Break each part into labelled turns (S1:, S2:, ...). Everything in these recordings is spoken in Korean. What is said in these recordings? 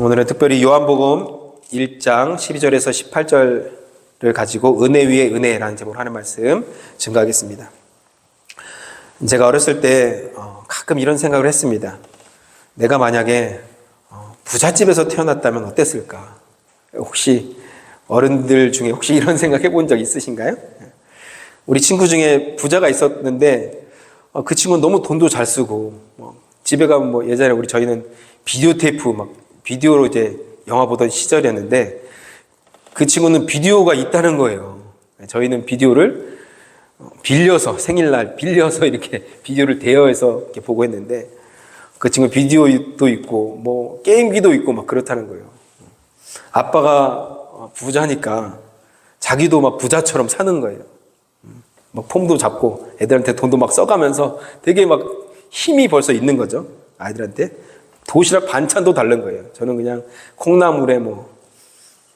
S1: 오늘은 특별히 요한복음 1장 12절에서 18절을 가지고 은혜 위에 은혜라는 제목으로 하는 말씀 증거하겠습니다. 제가 어렸을 때 가끔 이런 생각을 했습니다. 내가 만약에 부잣집에서 태어났다면 어땠을까? 혹시 어른들 중에 혹시 이런 생각 해본 적 있으신가요? 우리 친구 중에 부자가 있었는데 그 친구는 너무 돈도 잘 쓰고 집에 가면 예전에 저희는 비디오 테이프 비디오로 이제 영화 보던 시절이었는데 그 친구는 비디오가 있다는 거예요. 저희는 비디오를 빌려서 생일날 빌려서 이렇게 비디오를 대여해서 이렇게 보고 했는데 그 친구 비디오도 있고 게임기도 있고 그렇다는 거예요. 아빠가 부자니까 자기도 부자처럼 사는 거예요. 폼도 잡고 애들한테 돈도 써가면서 되게 힘이 벌써 있는 거죠. 아이들한테. 도시락 반찬도 다른 거예요. 저는 그냥 콩나물에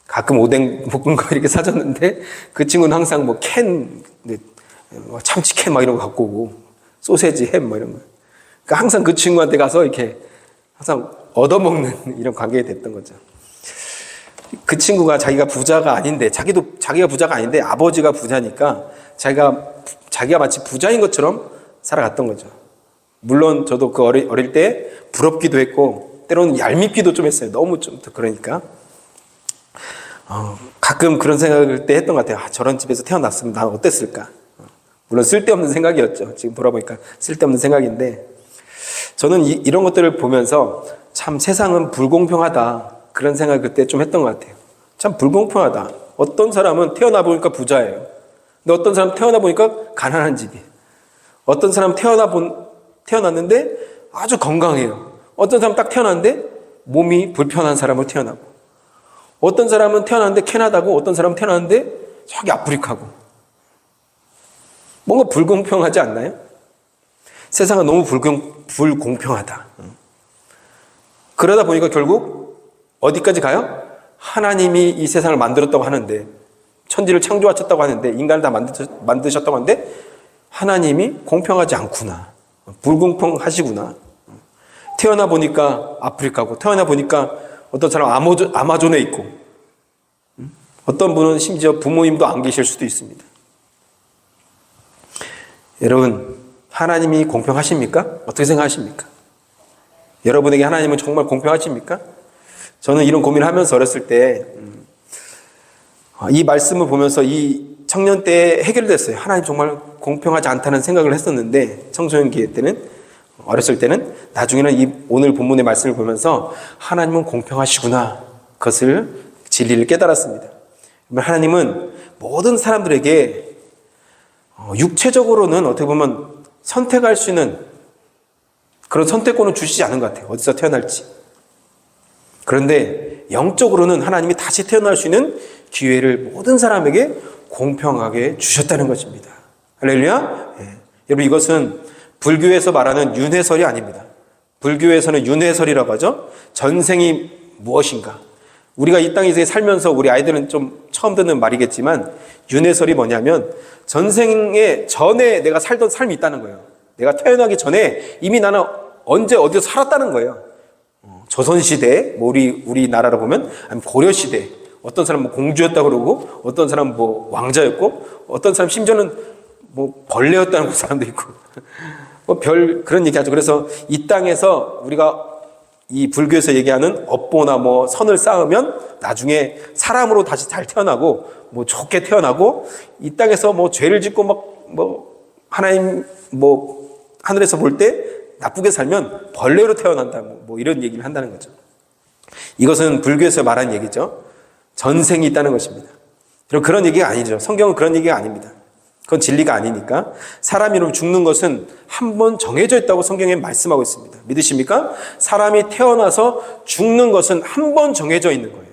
S1: 가끔 오뎅 볶은 거 이렇게 사줬는데 그 친구는 항상 캔, 참치캔 이런 거 갖고 오고 소세지, 햄 이런 거. 그러니까 항상 그 친구한테 가서 이렇게 항상 얻어먹는 이런 관계가 됐던 거죠. 그 친구가 자기가 부자가 아닌데 자기가 부자가 아닌데 아버지가 부자니까 자기가 마치 부자인 것처럼 살아갔던 거죠. 물론 저도 그 어릴 때 부럽기도 했고 때로는 얄밉기도 좀 했어요. 너무 좀 그러니까 가끔 그런 생각을 때 했던 것 같아요. 저런 집에서 태어났으면 난 어땠을까? 물론 쓸데없는 생각이었죠. 지금 돌아보니까 쓸데없는 생각인데 저는 이런 것들을 보면서 참 세상은 불공평하다 그런 생각을 그때 좀 했던 것 같아요. 참 불공평하다. 어떤 사람은 태어나 보니까 부자예요. 근데 어떤 사람 태어나 보니까 가난한 집이에요. 어떤 사람 태어났는데 아주 건강해요. 어떤 사람 딱 태어났는데 몸이 불편한 사람으로 태어나고 어떤 사람은 태어났는데 캐나다고 어떤 사람은 태어났는데 저기 아프리카고 뭔가 불공평하지 않나요? 세상은 너무 불공평하다. 그러다 보니까 결국 어디까지 가요? 하나님이 이 세상을 만들었다고 하는데 천지를 창조하셨다고 하는데 인간을 다 만드셨다고 하는데 하나님이 공평하지 않구나. 불공평하시구나. 태어나 보니까 아프리카고 태어나 보니까 어떤 사람 아마존에 있고 어떤 분은 심지어 부모님도 안 계실 수도 있습니다. 여러분 하나님이 공평하십니까? 어떻게 생각하십니까? 여러분에게 하나님은 정말 공평하십니까? 저는 이런 고민을 하면서 어렸을 때 이 말씀을 보면서 이 청년 때 해결됐어요. 하나님 정말 공평하지 않다는 생각을 했었는데 청소년기 때는 어렸을 때는 나중에는 이 오늘 본문의 말씀을 보면서 하나님은 공평하시구나 그것을 진리를 깨달았습니다. 하나님은 모든 사람들에게 육체적으로는 어떻게 보면 선택할 수 있는 그런 선택권을 주시지 않은 것 같아요. 어디서 태어날지. 그런데 영적으로는 하나님이 다시 태어날 수 있는 기회를 모든 사람에게 공평하게 주셨다는 것입니다. 할렐루야. 네. 여러분 이것은 불교에서 말하는 윤회설이 아닙니다. 불교에서는 윤회설이라고 하죠. 전생이 무엇인가. 우리가 이 땅에 살면서 우리 아이들은 좀 처음 듣는 말이겠지만 윤회설이 뭐냐면 전생에 전에 내가 살던 삶이 있다는 거예요. 내가 태어나기 전에 이미 나는 언제 어디서 살았다는 거예요. 조선시대, 우리나라로 보면 고려시대, 어떤 사람은 공주였다고 그러고, 어떤 사람은 왕자였고, 어떤 사람 심지어는 벌레였다는 사람도 있고, 그런 얘기 하죠. 그래서 이 땅에서 우리가 이 불교에서 얘기하는 업보나 선을 쌓으면 나중에 사람으로 다시 잘 태어나고, 좋게 태어나고, 이 땅에서 죄를 짓고 하나님, 하늘에서 볼 때 나쁘게 살면 벌레로 태어난다. 이런 얘기를 한다는 거죠. 이것은 불교에서 말하는 얘기죠. 전생이 있다는 것입니다. 그런 얘기가 아니죠. 성경은 그런 얘기가 아닙니다. 그건 진리가 아니니까. 사람이 죽는 것은 한 번 정해져 있다고 성경에 말씀하고 있습니다. 믿으십니까? 사람이 태어나서 죽는 것은 한 번 정해져 있는 거예요.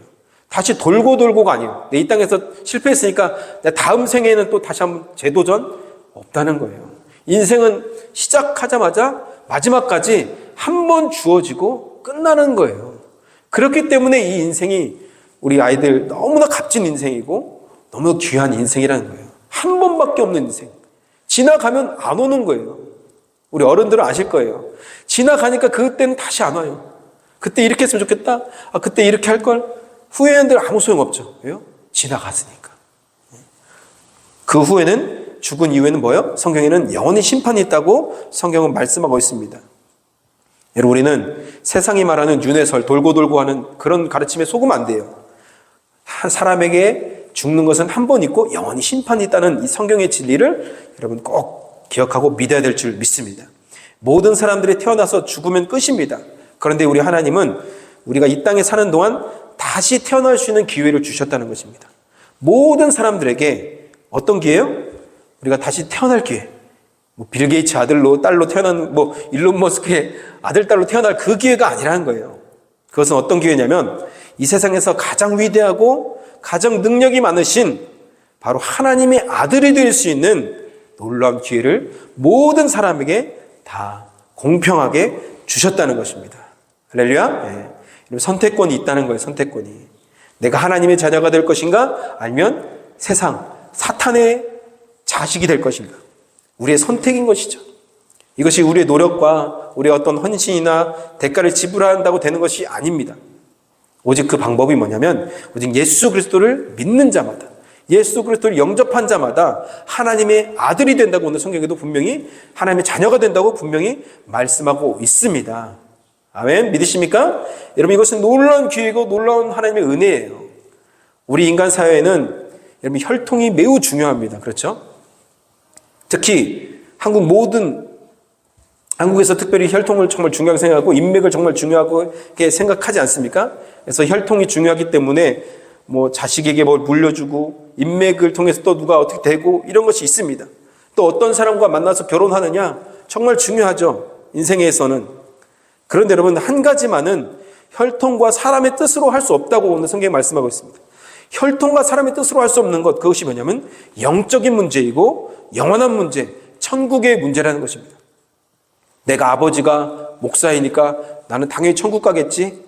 S1: 다시 돌고 돌고가 아니에요. 내 이 땅에서 실패했으니까 내 다음 생에는 또 다시 한번 재도전 없다는 거예요. 인생은 시작하자마자 마지막까지 한 번 주어지고 끝나는 거예요. 그렇기 때문에 이 인생이 우리 아이들 너무나 값진 인생이고 너무나 귀한 인생이라는 거예요. 한 번밖에 없는 인생. 지나가면 안 오는 거예요. 우리 어른들은 아실 거예요. 지나가니까 그때는 다시 안 와요. 그때 이렇게 했으면 좋겠다. 그때 이렇게 할 걸. 후회한들 아무 소용없죠. 왜요? 지나갔으니까. 그 후에는 죽은 이후에는 뭐예요? 성경에는 영원히 심판이 있다고 성경은 말씀하고 있습니다. 여러분, 우리는 세상이 말하는 윤회설, 돌고 돌고 하는 그런 가르침에 속으면 안 돼요. 한 사람에게 죽는 것은 한 번 있고 영원히 심판이 있다는 이 성경의 진리를 여러분 꼭 기억하고 믿어야 될 줄 믿습니다. 모든 사람들이 태어나서 죽으면 끝입니다. 그런데 우리 하나님은 우리가 이 땅에 사는 동안 다시 태어날 수 있는 기회를 주셨다는 것입니다. 모든 사람들에게 어떤 기회요? 우리가 다시 태어날 기회. 빌 게이츠 아들로 딸로 태어난 일론 머스크의 아들 딸로 태어날 그 기회가 아니라는 거예요. 그것은 어떤 기회냐면 이 세상에서 가장 위대하고 가장 능력이 많으신 바로 하나님의 아들이 될 수 있는 놀라운 기회를 모든 사람에게 다 공평하게 주셨다는 것입니다. 할렐루야. 선택권이 있다는 거예요. 선택권이. 내가 하나님의 자녀가 될 것인가 아니면 세상 사탄의 자식이 될 것인가. 우리의 선택인 것이죠. 이것이 우리의 노력과 우리의 어떤 헌신이나 대가를 지불한다고 되는 것이 아닙니다. 오직 그 방법이 뭐냐면 오직 예수 그리스도를 믿는 자마다, 예수 그리스도를 영접한 자마다 하나님의 아들이 된다고 오늘 성경에도 분명히 하나님의 자녀가 된다고 분명히 말씀하고 있습니다. 아멘. 믿으십니까? 여러분, 이것은 놀라운 기회이고 놀라운 하나님의 은혜예요. 우리 인간 사회에는 여러분 혈통이 매우 중요합니다. 그렇죠? 특히 한국에서 특별히 혈통을 정말 중요하게 생각하고 인맥을 정말 중요하게 생각하지 않습니까? 그래서 혈통이 중요하기 때문에 자식에게 뭘 물려주고 인맥을 통해서 또 누가 어떻게 되고 이런 것이 있습니다. 또 어떤 사람과 만나서 결혼하느냐 정말 중요하죠. 인생에서는. 그런데 여러분, 한 가지만은 혈통과 사람의 뜻으로 할 수 없다고 오늘 성경이 말씀하고 있습니다. 혈통과 사람의 뜻으로 할 수 없는 것, 그것이 뭐냐면 영적인 문제이고 영원한 문제, 천국의 문제라는 것입니다. 내가 아버지가 목사이니까 나는 당연히 천국 가겠지?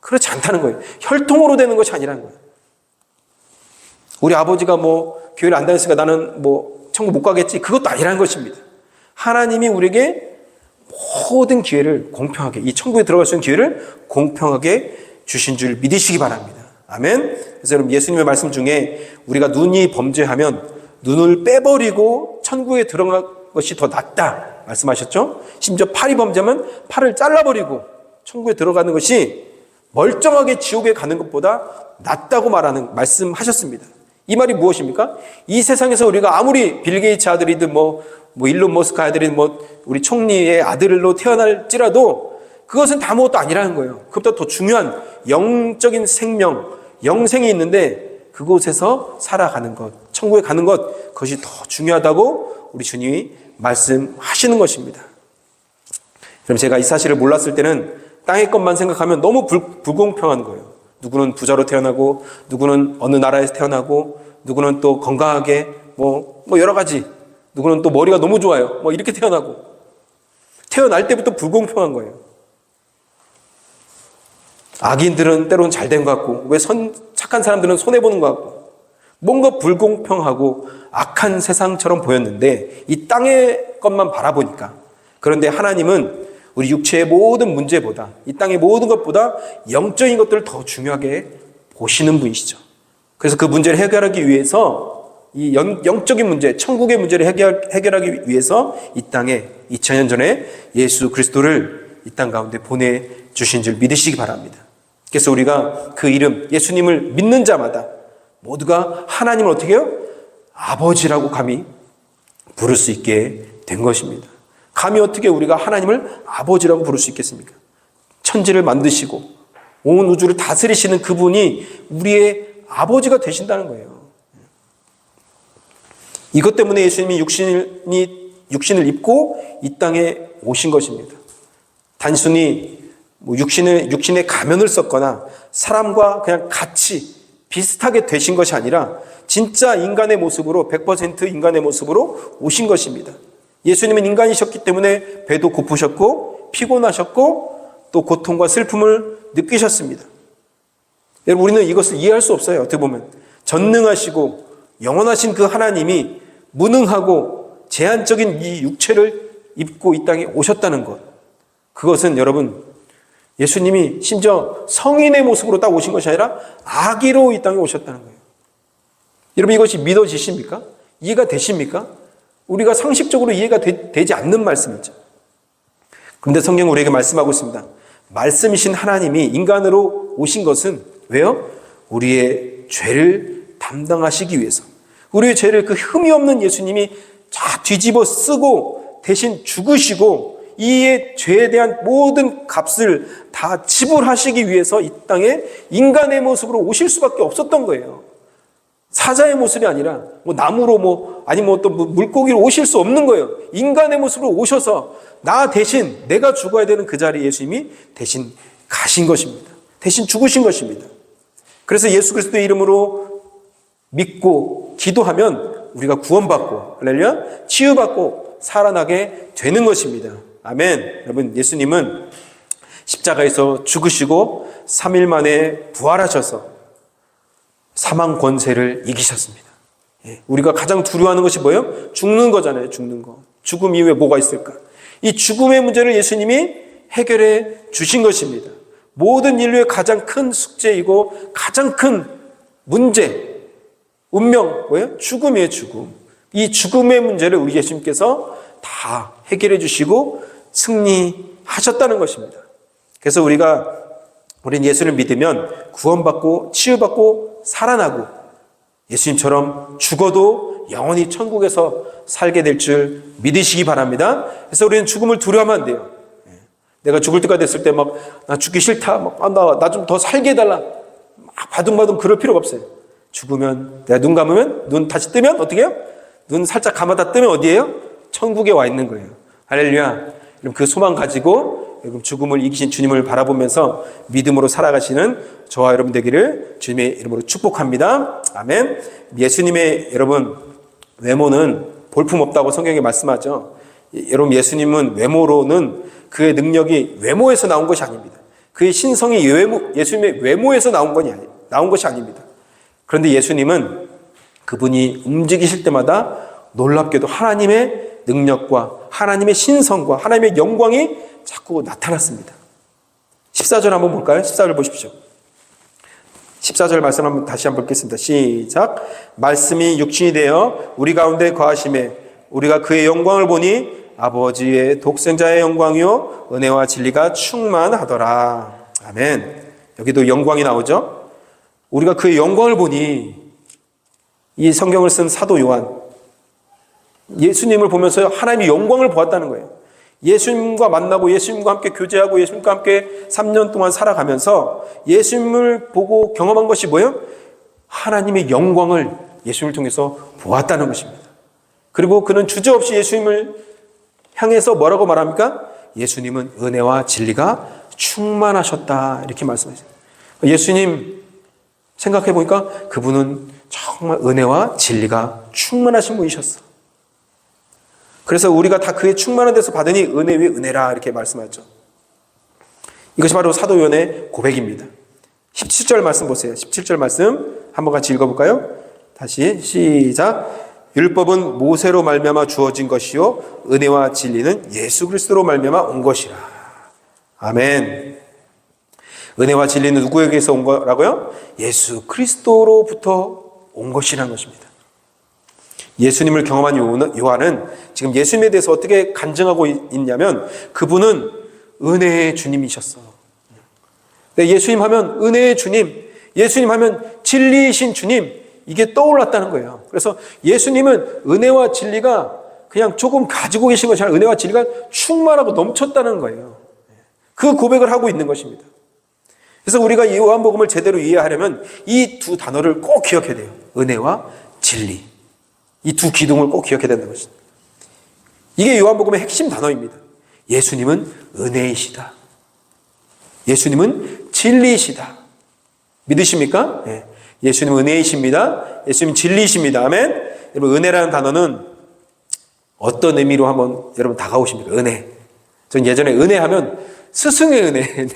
S1: 그렇지 않다는 거예요. 혈통으로 되는 것이 아니라는 거예요. 우리 아버지가 교회를 안 다녔으니까 나는 천국 못 가겠지? 그것도 아니라는 것입니다. 하나님이 우리에게 모든 기회를 공평하게, 이 천국에 들어갈 수 있는 기회를 공평하게 주신 줄 믿으시기 바랍니다. 아멘. 그래서 여러분, 예수님의 말씀 중에 우리가 눈이 범죄하면 눈을 빼버리고 천국에 들어갈 것이 더 낫다 말씀하셨죠? 심지어 팔이 범죄하면 팔을 잘라버리고 천국에 들어가는 것이 멀쩡하게 지옥에 가는 것보다 낫다고 말씀하셨습니다. 이 말이 무엇입니까? 이 세상에서 우리가 아무리 빌 게이츠 아들이든 일론 머스크 아들이든 우리 총리의 아들로 태어날지라도 그것은 다 아무것도 아니라는 거예요. 그것보다 더 중요한 영적인 생명, 영생이 있는데 그곳에서 살아가는 것, 천국에 가는 것, 그것이 더 중요하다고 우리 주님이 말씀하시는 것입니다. 그럼 제가 이 사실을 몰랐을 때는 땅의 것만 생각하면 너무 불공평한 거예요. 누구는 부자로 태어나고, 누구는 어느 나라에서 태어나고, 누구는 또 건강하게, 여러 가지, 누구는 또 머리가 너무 좋아요. 이렇게 태어나고. 태어날 때부터 불공평한 거예요. 악인들은 때로는 잘된 것 같고, 착한 사람들은 손해보는 것 같고, 뭔가 불공평하고 악한 세상처럼 보였는데, 이 땅의 것만 바라보니까. 그런데 하나님은 우리 육체의 모든 문제보다, 이 땅의 모든 것보다 영적인 것들을 더 중요하게 보시는 분이시죠. 그래서 그 문제를 해결하기 위해서, 이 영적인 문제, 천국의 문제를 해결하기 위해서 이 땅에 2000년 전에 예수 그리스도를 이 땅 가운데 보내주신 줄 믿으시기 바랍니다. 그래서 우리가 그 이름, 예수님을 믿는 자마다 모두가 하나님을 어떻게 해요? 아버지라고 감히 부를 수 있게 된 것입니다. 감히 어떻게 우리가 하나님을 아버지라고 부를 수 있겠습니까? 천지를 만드시고 온 우주를 다스리시는 그분이 우리의 아버지가 되신다는 거예요. 이것 때문에 예수님이 육신을 입고 이 땅에 오신 것입니다. 단순히 육신에 가면을 썼거나 사람과 그냥 같이 비슷하게 되신 것이 아니라 진짜 인간의 모습으로, 100% 인간의 모습으로 오신 것입니다. 예수님은 인간이셨기 때문에 배도 고프셨고 피곤하셨고 또 고통과 슬픔을 느끼셨습니다. 여러분, 우리는 이것을 이해할 수 없어요. 어떻게 보면 전능하시고 영원하신 그 하나님이 무능하고 제한적인 이 육체를 입고 이 땅에 오셨다는 것, 그것은 여러분 예수님이 심지어 성인의 모습으로 딱 오신 것이 아니라 아기로 이 땅에 오셨다는 거예요. 여러분 이것이 믿어지십니까? 이해가 되십니까? 우리가 상식적으로 이해가 되지 않는 말씀이죠. 그런데 성경은 우리에게 말씀하고 있습니다. 말씀이신 하나님이 인간으로 오신 것은 왜요? 우리의 죄를 담당하시기 위해서. 우리의 죄를 그 흠이 없는 예수님이 다 뒤집어 쓰고 대신 죽으시고 이의 죄에 대한 모든 값을 다 지불하시기 위해서 이 땅에 인간의 모습으로 오실 수밖에 없었던 거예요. 사자의 모습이 아니라 나무로 아니면 또 물고기로 오실 수 없는 거예요. 인간의 모습으로 오셔서 나 대신 내가 죽어야 되는 그 자리에 예수님이 대신 가신 것입니다. 대신 죽으신 것입니다. 그래서 예수 그리스도의 이름으로 믿고 기도하면 우리가 구원받고 할렐루야 치유받고 살아나게 되는 것입니다. 아멘. 여러분 예수님은 십자가에서 죽으시고 3일 만에 부활하셔서 사망 권세를 이기셨습니다. 우리가 가장 두려워하는 것이 뭐예요? 죽는 거잖아요. 죽는 거. 죽음 이후에 뭐가 있을까? 이 죽음의 문제를 예수님이 해결해 주신 것입니다. 모든 인류의 가장 큰 숙제이고 가장 큰 문제, 운명, 뭐예요? 죽음이에요, 죽음. 이 죽음의 문제를 우리 예수님께서 다 해결해 주시고 승리하셨다는 것입니다. 그래서 우리는 예수를 믿으면 구원받고 치유받고 살아나고 예수님처럼 죽어도 영원히 천국에서 살게 될 줄 믿으시기 바랍니다. 그래서 우리는 죽음을 두려워하면 안 돼요. 내가 죽을 때가 됐을 때 나 죽기 싫다. 나 좀 더 살게 해달라. 바둥바둥 그럴 필요가 없어요. 죽으면 내가 눈 감으면 눈 다시 뜨면 어떻게 해요? 눈 살짝 감았다 뜨면 어디예요? 천국에 와 있는 거예요. 할렐루야. 여러분 그 소망 가지고 여러분 죽음을 이기신 주님을 바라보면서 믿음으로 살아가시는 저와 여러분 되기를 주님의 이름으로 축복합니다. 아멘. 예수님의 여러분 외모는 볼품없다고 성경에 말씀하죠. 여러분 예수님은 외모로는 그의 능력이 외모에서 나온 것이 아닙니다. 그의 신성이 예수님의 외모에서 나온 것이 아닙니다. 그런데 예수님은 그분이 움직이실 때마다 놀랍게도 하나님의 능력과 하나님의 신성과 하나님의 영광이 자꾸 나타났습니다. 14절 한번 볼까요? 14절 보십시오. 14절 말씀 한번 다시 한번 읽겠습니다. 시작. 말씀이 육신이 되어 우리 가운데 거하심에 우리가 그의 영광을 보니 아버지의 독생자의 영광이요 은혜와 진리가 충만하더라. 아멘. 여기도 영광이 나오죠. 우리가 그의 영광을 보니 이 성경을 쓴 사도 요한 예수님을 보면서 하나님의 영광을 보았다는 거예요. 예수님과 만나고 예수님과 함께 교제하고 예수님과 함께 3년 동안 살아가면서 예수님을 보고 경험한 것이 뭐예요? 하나님의 영광을 예수님을 통해서 보았다는 것입니다. 그리고 그는 주저없이 예수님을 향해서 뭐라고 말합니까? 예수님은 은혜와 진리가 충만하셨다 이렇게 말씀하셨어요. 예수님 생각해 보니까 그분은 정말 은혜와 진리가 충만하신 분이셨어. 그래서 우리가 다 그의 충만한 데서 받으니 은혜 위에 은혜라 이렇게 말씀하죠. 이것이 바로 사도 요한의 고백입니다. 17절 말씀 보세요. 17절 말씀 한번 같이 읽어볼까요? 다시 시작. 율법은 모세로 말미암아 주어진 것이요 은혜와 진리는 예수 그리스도로 말미암아 온 것이라. 아멘. 은혜와 진리는 누구에게서 온 거라고요? 예수 그리스도로부터 온 것이라는 것입니다. 예수님을 경험한 요한은 지금 예수님에 대해서 어떻게 간증하고 있냐면 그분은 은혜의 주님이셨어. 예수님 하면 은혜의 주님, 예수님 하면 진리이신 주님, 이게 떠올랐다는 거예요. 그래서 예수님은 은혜와 진리가 그냥 조금 가지고 계신 것이 아니라 은혜와 진리가 충만하고 넘쳤다는 거예요. 그 고백을 하고 있는 것입니다. 그래서 우리가 이 요한복음을 제대로 이해하려면 이 두 단어를 꼭 기억해야 돼요. 은혜와 진리. 이 두 기둥을 꼭 기억해야 된다는 것입니다. 이게 요한복음의 핵심 단어입니다. 예수님은 은혜이시다. 예수님은 진리이시다. 믿으십니까? 네. 예수님은 은혜이십니다. 예수님은 진리이십니다. 아멘. 여러분 은혜라는 단어는 어떤 의미로 한번 여러분 다가오십니까? 은혜. 전 예전에 은혜하면 스승의 은혜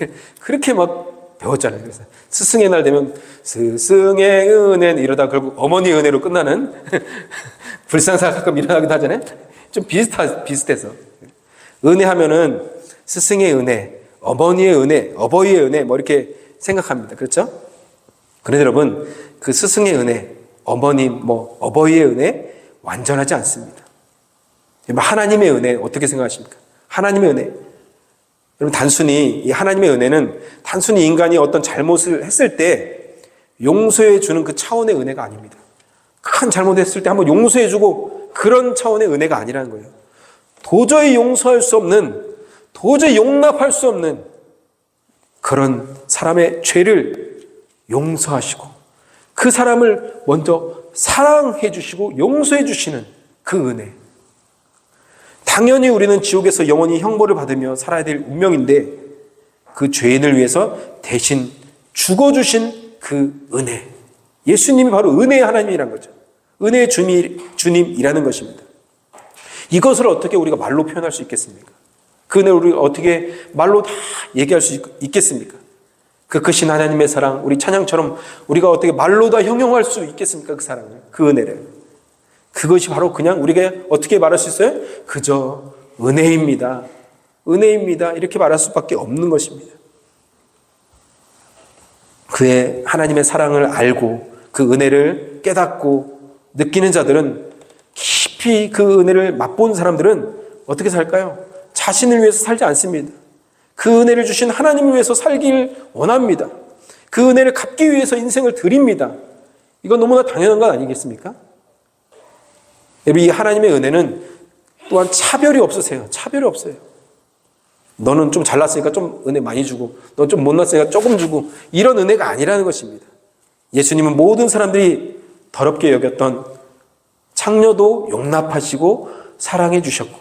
S1: 그렇게 막 배웠잖아요. 그래서 스승의 날 되면 스승의 은혜 이러다 결국 어머니 은혜로 끝나는 불상사가 가끔 일어나기도 하잖아요. 좀 비슷해서 은혜하면은 스승의 은혜, 어머니의 은혜, 어버이의 은혜 뭐 이렇게 생각합니다. 그렇죠? 그런데 여러분, 그 스승의 은혜, 어머님, 어버이의 은혜 완전하지 않습니다. 하나님의 은혜 어떻게 생각하십니까? 하나님의 은혜. 여러분, 단순히 이 하나님의 은혜는 단순히 인간이 어떤 잘못을 했을 때 용서해 주는 그 차원의 은혜가 아닙니다. 큰 잘못했을 때 한번 용서해 주고 그런 차원의 은혜가 아니라는 거예요. 도저히 용서할 수 없는, 도저히 용납할 수 없는 그런 사람의 죄를 용서하시고 그 사람을 먼저 사랑해 주시고 용서해 주시는 그 은혜. 당연히 우리는 지옥에서 영원히 형벌을 받으며 살아야 될 운명인데 그 죄인을 위해서 대신 죽어주신 그 은혜. 예수님이 바로 은혜의 하나님이란 거죠. 은혜의 주님이라는 것입니다. 이것을 어떻게 우리가 말로 표현할 수 있겠습니까? 그 은혜를 우리가 어떻게 말로 다 얘기할 수 있겠습니까? 그 크신 하나님의 사랑, 우리 찬양처럼 우리가 어떻게 말로 다 형용할 수 있겠습니까? 그 사랑을, 그 은혜를. 그것이 바로 그냥 우리가 어떻게 말할 수 있어요? 그저 은혜입니다. 은혜입니다. 이렇게 말할 수밖에 없는 것입니다. 그의 하나님의 사랑을 알고 그 은혜를 깨닫고 느끼는 자들은, 깊이 그 은혜를 맛본 사람들은 어떻게 살까요? 자신을 위해서 살지 않습니다. 그 은혜를 주신 하나님을 위해서 살길 원합니다. 그 은혜를 갚기 위해서 인생을 드립니다. 이건 너무나 당연한 건 아니겠습니까? 여러분, 이 하나님의 은혜는 또한 차별이 없으세요. 차별이 없어요. 너는 좀 잘났으니까 좀 은혜 많이 주고, 너 좀 못났으니까 조금 주고, 이런 은혜가 아니라는 것입니다. 예수님은 모든 사람들이 더럽게 여겼던 창녀도 용납하시고 사랑해 주셨고,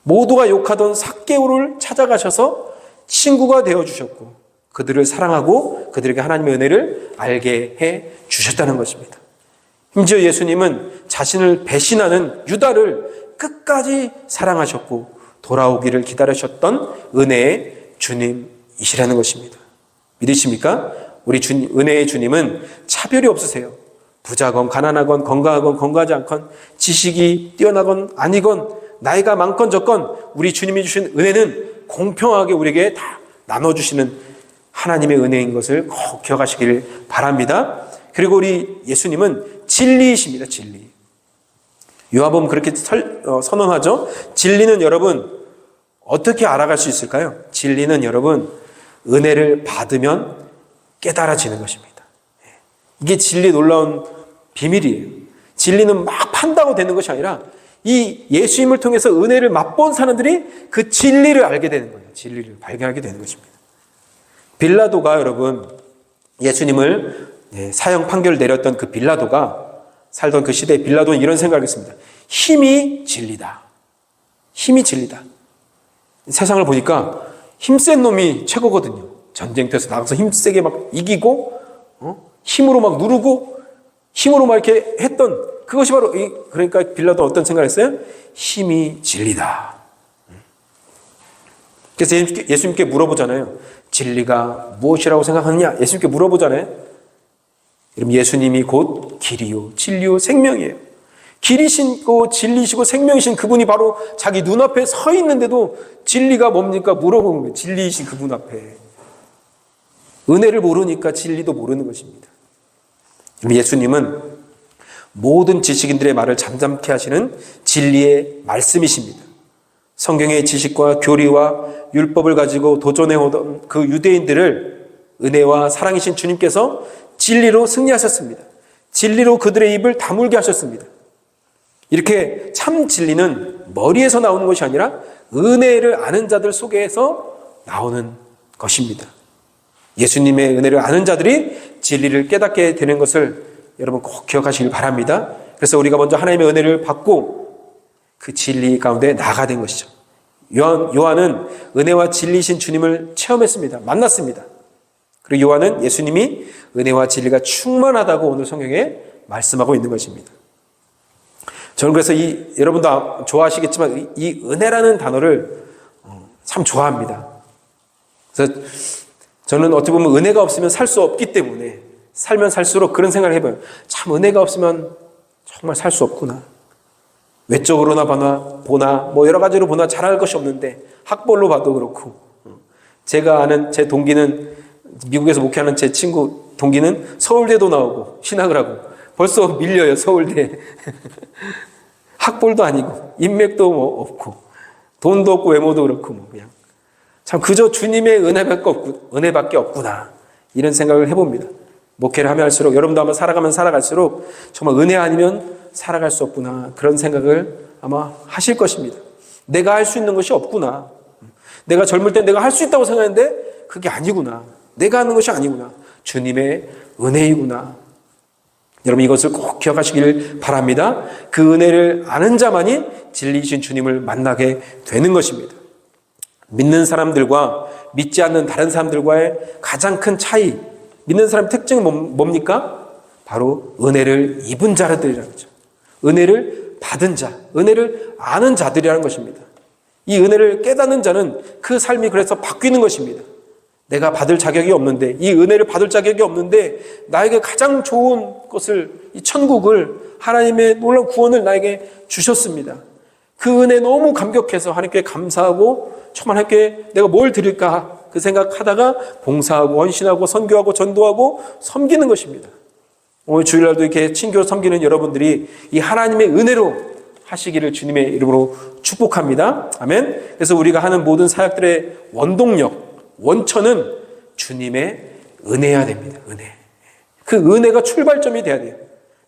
S1: 모두가 욕하던 삭개오를 찾아가셔서 친구가 되어 주셨고, 그들을 사랑하고 그들에게 하나님의 은혜를 알게 해 주셨다는 것입니다. 심지어 예수님은 자신을 배신하는 유다를 끝까지 사랑하셨고 돌아오기를 기다리셨던 은혜의 주님이시라는 것입니다. 믿으십니까? 우리 은혜의 주님은 차별이 없으세요. 부자건 가난하건 건강하건 건강하지 않건 지식이 뛰어나건 아니건 나이가 많건 적건 우리 주님이 주신 은혜는 공평하게 우리에게 다 나눠주시는 하나님의 은혜인 것을 꼭 기억하시길 바랍니다. 그리고 우리 예수님은 진리이십니다. 진리. 요한복음 그렇게 선언하죠. 진리는 여러분 어떻게 알아갈 수 있을까요? 진리는 여러분 은혜를 받으면 깨달아지는 것입니다. 이게 진리의 놀라운 비밀이에요. 진리는 막 판다고 되는 것이 아니라 이 예수님을 통해서 은혜를 맛본 사람들이 그 진리를 알게 되는 거예요. 진리를 발견하게 되는 것입니다. 빌라도가 여러분 예수님을 사형 판결을 내렸던 그 빌라도가 살던 그 시대의 빌라도는 이런 생각을 했습니다. 힘이 진리다. 힘이 진리다. 세상을 보니까 힘센 놈이 최고거든요. 전쟁터에서 나가서 힘세게 막 이기고 힘으로 막 누르고 힘으로 막 이렇게 했던 그것이 바로 그러니까 빌라도 어떤 생각을 했어요? 힘이 진리다. 그래서 예수님께 물어보잖아요. 진리가 무엇이라고 생각하느냐? 예수님께 물어보잖아요. 그럼 예수님이 곧 길이요 진리요 생명이에요. 길이시고 진리시고 생명이신 그분이 바로 자기 눈앞에 서 있는데도 진리가 뭡니까? 물어보는 거예요. 진리이신 그분 앞에. 은혜를 모르니까 진리도 모르는 것입니다. 예수님은 모든 지식인들의 말을 잠잠케 하시는 진리의 말씀이십니다. 성경의 지식과 교리와 율법을 가지고 도전해오던 그 유대인들을 은혜와 사랑이신 주님께서 진리로 승리하셨습니다. 진리로 그들의 입을 다물게 하셨습니다. 이렇게 참 진리는 머리에서 나오는 것이 아니라 은혜를 아는 자들 속에서 나오는 것입니다. 예수님의 은혜를 아는 자들이 진리를 깨닫게 되는 것을 여러분 꼭 기억하시길 바랍니다. 그래서 우리가 먼저 하나님의 은혜를 받고 그 진리 가운데 나아가야 된 것이죠. 요한은 은혜와 진리이신 주님을 체험했습니다. 만났습니다. 그리고 요한은 예수님이 은혜와 진리가 충만하다고 오늘 성경에 말씀하고 있는 것입니다. 저는 그래서 여러분도 좋아하시겠지만 이 은혜라는 단어를 참 좋아합니다. 그래서 저는 어떻게 보면 은혜가 없으면 살 수 없기 때문에 살면 살수록 그런 생각을 해봐요. 참 은혜가 없으면 정말 살 수 없구나. 외적으로나 보나 뭐 여러 가지로 보나 잘할 것이 없는데 학벌로 봐도 그렇고 제가 아는 제 동기는, 미국에서 목회하는 제 친구 동기는 서울대도 나오고 신학을 하고 벌써 밀려요, 서울대. 학벌도 아니고 인맥도 뭐 없고 돈도 없고 외모도 그렇고 뭐 그냥 참 그저 주님의 은혜밖에 없구나, 이런 생각을 해봅니다. 목회를 하면 할수록, 여러분도 아마 살아가면 살아갈수록 정말 은혜 아니면 살아갈 수 없구나, 그런 생각을 아마 하실 것입니다. 내가 할 수 있는 것이 없구나. 내가 젊을 때 내가 할 수 있다고 생각했는데 그게 아니구나. 내가 하는 것이 아니구나. 주님의 은혜이구나. 여러분 이것을 꼭 기억하시길 바랍니다. 그 은혜를 아는 자만이 진리이신 주님을 만나게 되는 것입니다. 믿는 사람들과 믿지 않는 다른 사람들과의 가장 큰 차이, 믿는 사람의 특징이 뭡니까? 바로 은혜를 입은 자들이라는 거죠. 은혜를 받은 자, 은혜를 아는 자들이라는 것입니다. 이 은혜를 깨닫는 자는 그 삶이 그래서 바뀌는 것입니다. 내가 받을 자격이 없는데, 이 은혜를 받을 자격이 없는데 나에게 가장 좋은 것을, 이 천국을, 하나님의 놀라운 구원을 나에게 주셨습니다. 그 은혜 너무 감격해서 하나님께 감사하고 정말 하나님께 내가 뭘 드릴까 그 생각하다가 봉사하고 헌신하고 선교하고 전도하고 섬기는 것입니다. 오늘 주일날도 이렇게 친교 섬기는 여러분들이 이 하나님의 은혜로 하시기를 주님의 이름으로 축복합니다. 아멘. 그래서 우리가 하는 모든 사역들의 원동력, 원천은 주님의 은혜여야 됩니다. 은혜. 그 은혜가 출발점이 돼야 돼요.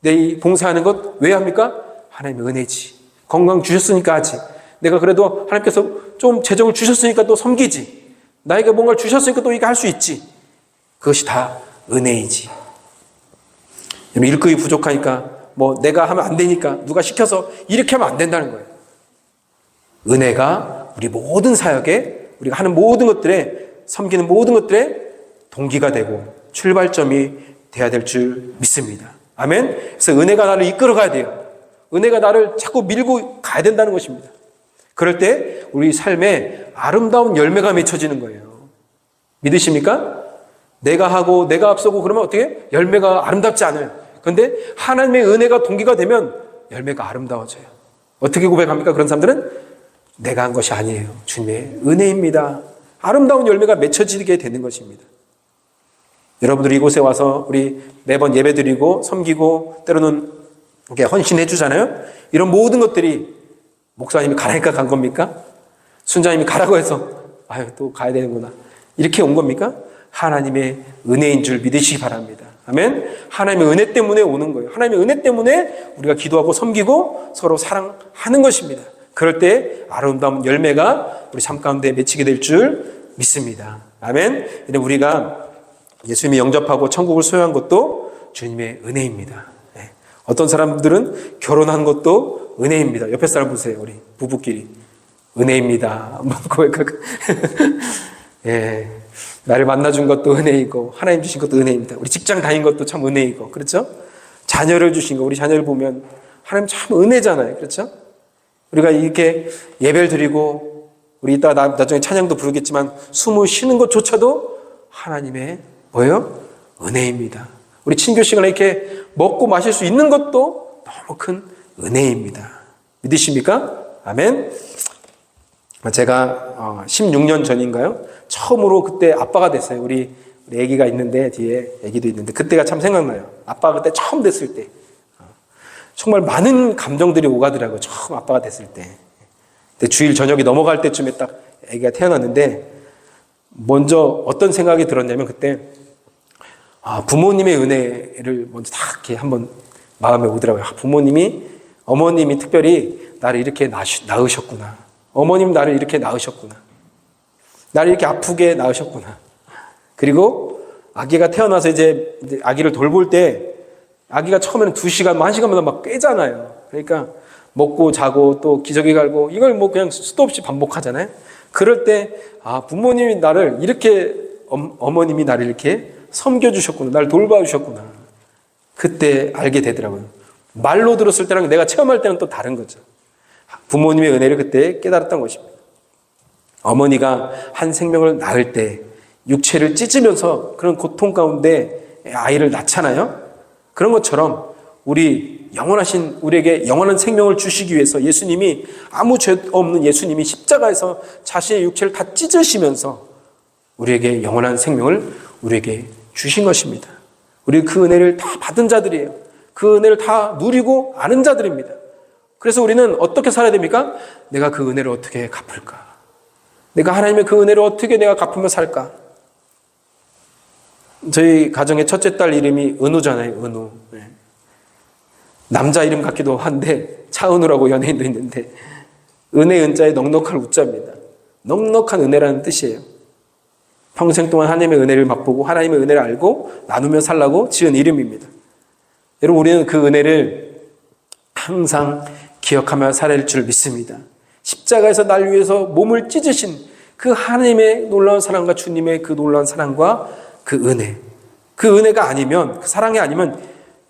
S1: 내 이 봉사하는 것 왜 합니까? 하나님의 은혜지. 건강 주셨으니까 하지. 내가 그래도 하나님께서 좀 재정을 주셨으니까 또 섬기지. 나에게 뭔가를 주셨으니까 또 이거 할 수 있지. 그것이 다 은혜이지. 일꾼이 부족하니까 뭐 내가 하면 안 되니까 누가 시켜서 이렇게 하면 안 된다는 거예요. 은혜가 우리 모든 사역에, 우리가 하는 모든 것들에, 섬기는 모든 것들에 동기가 되고 출발점이 돼야 될 줄 믿습니다. 아멘. 그래서 은혜가 나를 이끌어 가야 돼요. 은혜가 나를 자꾸 밀고 가야 된다는 것입니다. 그럴 때 우리 삶에 아름다운 열매가 맺혀지는 거예요. 믿으십니까? 내가 하고 내가 앞서고 그러면 어떻게? 열매가 아름답지 않아요. 그런데 하나님의 은혜가 동기가 되면 열매가 아름다워져요. 어떻게 고백합니까? 그런 사람들은 내가 한 것이 아니에요. 주님의 은혜입니다. 아름다운 열매가 맺혀지게 되는 것입니다. 여러분들이 이곳에 와서 우리 매번 예배드리고 섬기고 때로는 이렇게 헌신해 주잖아요. 이런 모든 것들이 목사님이 가라니까 간 겁니까? 순자님이 가라고 해서 아유 또 가야 되는구나 이렇게 온 겁니까? 하나님의 은혜인 줄 믿으시기 바랍니다. 아멘. 하나님의 은혜 때문에 오는 거예요. 하나님의 은혜 때문에 우리가 기도하고 섬기고 서로 사랑하는 것입니다. 그럴 때 아름다운 열매가 우리 삶 가운데 맺히게 될 줄 믿습니다. 아멘. 우리가 예수님이 영접하고 천국을 소유한 것도 주님의 은혜입니다. 네. 어떤 사람들은 결혼한 것도 은혜입니다. 옆에 사람 보세요. 우리 부부끼리 은혜입니다. 예, 나를 만나준 것도 은혜이고 하나님 주신 것도 은혜입니다. 우리 직장 다닌 것도 참 은혜이고 그렇죠? 자녀를 주신 거, 우리 자녀를 보면 하나님 참 은혜잖아요. 그렇죠? 우리가 이렇게 예배를 드리고 우리 이따 나중에 찬양도 부르겠지만 숨을 쉬는 것조차도 하나님의 뭐예요? 은혜입니다. 우리 친교 시간에 이렇게 먹고 마실 수 있는 것도 너무 큰 은혜입니다. 믿으십니까? 아멘. 제가 16년 전인가요? 처음으로 그때 아빠가 됐어요. 우리 아기가 있는데 뒤에 아기도 있는데 그때가 참 생각나요. 아빠가 그때 처음 됐을 때 정말 많은 감정들이 오가더라고요. 처음 아빠가 됐을 때. 근데 주일 저녁이 넘어갈 때쯤에 딱 아기가 태어났는데 먼저 어떤 생각이 들었냐면 그때 부모님의 은혜를 먼저 다 이렇게 한번 마음에 오더라고요. 어머님이 특별히 나를 이렇게 낳으셨구나. 어머님 나를 이렇게 낳으셨구나. 나를 이렇게 아프게 낳으셨구나. 그리고 아기가 태어나서 이제 아기를 돌볼 때 아기가 처음에는 2시간, 1시간마다 막 깨잖아요. 그러니까 먹고 자고 또 기저귀 갈고 이걸 뭐 그냥 수도 없이 반복하잖아요. 그럴 때 부모님이 나를 이렇게 어머님이 나를 이렇게 섬겨주셨구나. 나를 돌봐주셨구나. 그때 알게 되더라고요. 말로 들었을 때랑 내가 체험할 때는 또 다른 거죠. 부모님의 은혜를 그때 깨달았던 것입니다. 어머니가 한 생명을 낳을 때 육체를 찢으면서 그런 고통 가운데 아이를 낳잖아요. 그런 것처럼 우리에게 영원한 생명을 주시기 위해서 예수님이 아무 죄 없는 예수님이 십자가에서 자신의 육체를 다 찢으시면서 우리에게 영원한 생명을 우리에게 주신 것입니다. 우리 그 은혜를 다 받은 자들이에요. 그 은혜를 다 누리고 아는 자들입니다. 그래서 우리는 어떻게 살아야 됩니까? 내가 그 은혜를 어떻게 갚을까? 내가 하나님의 그 은혜를 어떻게 내가 갚으며 살까? 저희 가정의 첫째 딸 이름이 은우잖아요. 은우. 네. 남자 이름 같기도 한데 차은우라고 연예인도 있는데 은혜 은자에 넉넉한 우자입니다. 넉넉한 은혜라는 뜻이에요. 평생 동안 하나님의 은혜를 맛보고 하나님의 은혜를 알고 나누며 살라고 지은 이름입니다. 여러분 우리는 그 은혜를 항상 기억하며 살아야 할 줄 믿습니다. 십자가에서 날 위해서 몸을 찢으신 그 하나님의 놀라운 사랑과 주님의 그 놀라운 사랑과 그 은혜. 그 은혜가 아니면, 그 사랑이 아니면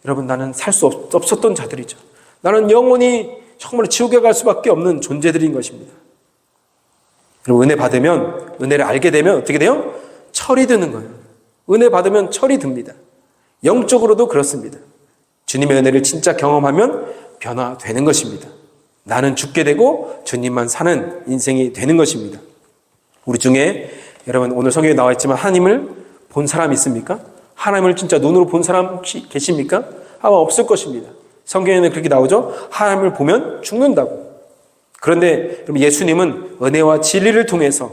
S1: 여러분 나는 살 수 없었던 자들이죠. 나는 영원히 정말 지옥에 갈 수밖에 없는 존재들인 것입니다. 여러분 은혜 받으면, 은혜를 알게 되면 어떻게 돼요? 철이 드는 거예요. 은혜 받으면 철이 듭니다. 영적으로도 그렇습니다. 주님의 은혜를 진짜 경험하면 변화되는 것입니다. 나는 죽게 되고 주님만 사는 인생이 되는 것입니다. 우리 중에 여러분 오늘 성경에 나와 있지만 하나님을 본 사람 있습니까? 하나님을 진짜 눈으로 본 사람 혹시 계십니까? 아마 없을 것입니다. 성경에는 그렇게 나오죠. 하나님을 보면 죽는다고. 그런데 여러분 예수님은 은혜와 진리를 통해서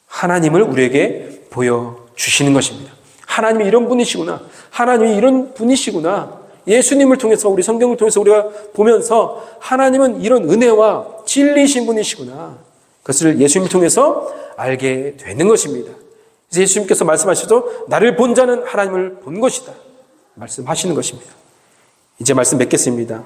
S1: 하나님을 우리에게 보여주시는 것입니다. 하나님이 이런 분이시구나. 하나님이 이런 분이시구나. 예수님을 통해서 우리 성경을 통해서 우리가 보면서 하나님은 이런 은혜와 진리이신 분이시구나. 그것을 예수님을 통해서 알게 되는 것입니다. 그래서 예수님께서 말씀하셔도 나를 본 자는 하나님을 본 것이다. 말씀하시는 것입니다. 이제 말씀 맺겠습니다.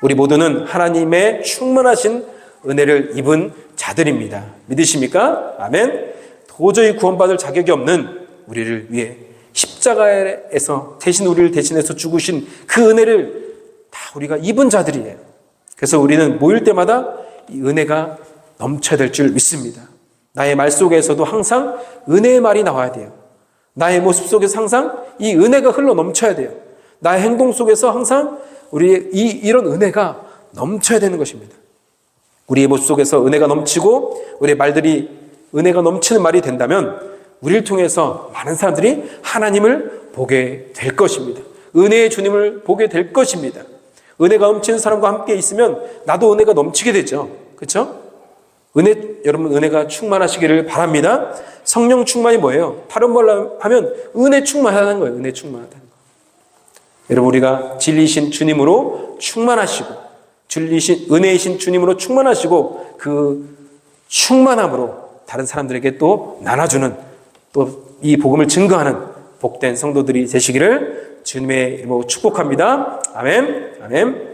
S1: 우리 모두는 하나님의 충만하신 은혜를 입은 자들입니다. 믿으십니까? 아멘. 도저히 구원받을 자격이 없는 우리를 위해 십자가에서 대신 우리를 대신해서 죽으신 그 은혜를 다 우리가 입은 자들이에요. 그래서 우리는 모일 때마다 이 은혜가 넘쳐야 될 줄 믿습니다. 나의 말 속에서도 항상 은혜의 말이 나와야 돼요. 나의 모습 속에서 항상 이 은혜가 흘러 넘쳐야 돼요. 나의 행동 속에서 항상 우리의 이런 은혜가 넘쳐야 되는 것입니다. 우리의 모습 속에서 은혜가 넘치고 우리의 말들이 은혜가 넘치는 말이 된다면 우리를 통해서 많은 사람들이 하나님을 보게 될 것입니다. 은혜의 주님을 보게 될 것입니다. 은혜가 넘치는 사람과 함께 있으면 나도 은혜가 넘치게 되죠. 그렇죠? 여러분 은혜가 충만하시기를 바랍니다. 성령 충만이 뭐예요? 다른 말로 하면 은혜 충만하다는 거예요. 은혜 충만하다는 거. 여러분 우리가 진리이신 주님으로 충만하시고 은혜이신 주님으로 충만하시고 그 충만함으로 다른 사람들에게 또 나눠주는 또 이 복음을 증거하는 복된 성도들이 되시기를 주님의 이름으로 축복합니다. 아멘. 아멘.